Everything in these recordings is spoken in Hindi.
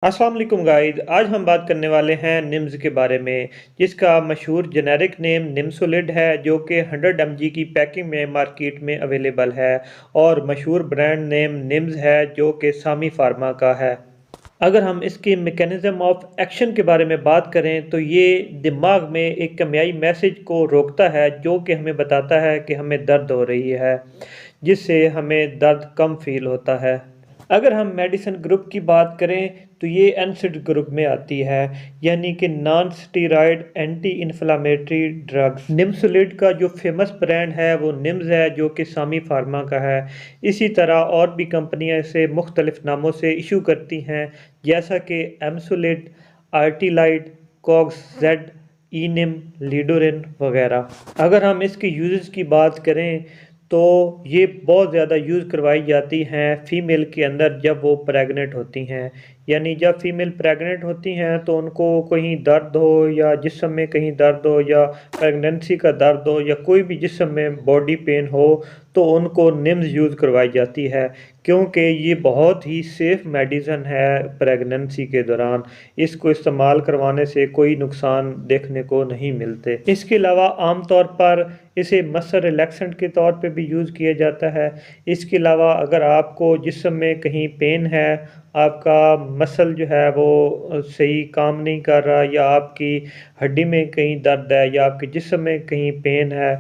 अस्सलाम वालेकुम गाइस। आज हम बात करने वाले हैं निम्स के बारे में, जिसका मशहूर जेनेरिक नेम निम्सोलिड है, जो कि 100 mg की पैकिंग में मार्केट में अवेलेबल है। और मशहूर ब्रांड नेम निम्स है, जो कि सामी फार्मा का है। अगर हम इसके मैकेनिज़्म ऑफ एक्शन के बारे में बात करें, तो ये दिमाग में एक केमियाई मैसेज को रोकता है, जो कि हमें बताता है कि हमें दर्द हो रही है, जिससे हमें दर्द कम फ़ील होता है। अगर हम मेडिसिन ग्रुप की बात करें, तो ये एनसिड ग्रुप में आती है, यानी कि non steroid anti inflammatory drugs. Nimesulide का जो फेमस ब्रांड है वो निम्स है, जो कि सामी फार्मा का है। इसी तरह और भी कंपनियां इसे मुख्तलिफ नामों से इशू करती हैं, जैसा कि एम्सोलिड, आर्टिलाइड, कॉग्स जेड, ईनिम, लीडोरिन वगैरह। अगर हम इसके यूजेस की बात करें, तो ये बहुत ज़्यादा यूज़ करवाई जाती हैं फ़ीमेल के अंदर जब वो प्रेग्नेंट होती हैं। यानी जब फ़ीमेल प्रेग्नेंट होती हैं, तो उनको कहीं दर्द हो या जिस्म में कहीं दर्द हो या प्रेगनेंसी का दर्द हो या कोई भी जिस्म में बॉडी पेन हो, तो उनको निम्स यूज़ करवाई जाती है, क्योंकि ये बहुत ही सेफ़ मेडिसिन है प्रेगनेंसी के दौरान। इसको इस्तेमाल करवाने से कोई नुकसान देखने को नहीं मिलते। इसके अलावा आम तौर पर इसे मसल रिलैक्सेंट के तौर पे भी यूज़ किया जाता है। इसके अलावा अगर आपको जिस्म में कहीं पेन है, आपका मसल जो है वो सही काम नहीं कर रहा, या आपकी हड्डी में कहीं दर्द है, या आपके जिस्म में कहीं पेन है,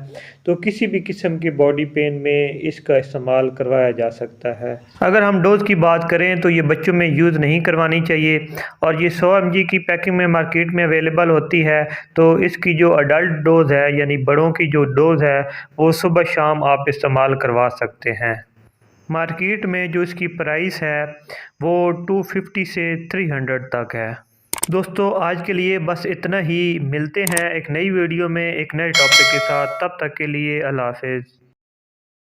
तो किसी भी किस्म की बॉडी पेन में इसका इस्तेमाल करवाया जा सकता है। अगर हम डोज़ की बात करें, तो ये बच्चों में यूज़ नहीं करवानी चाहिए, और ये 100 mg की पैकिंग में मार्केट में अवेलेबल होती है। तो इसकी जो अडल्ट डोज़ है, यानी बड़ों की जो डोज़ है, वो सुबह शाम आप इस्तेमाल करवा सकते हैं। मार्केट में जो इसकी प्राइस है वो 250 से 300 तक है। दोस्तों, आज के लिए बस इतना ही। मिलते हैं एक नई वीडियो में एक नए टॉपिक के साथ। तब तक के लिए अल्लाह हाफ़िज़।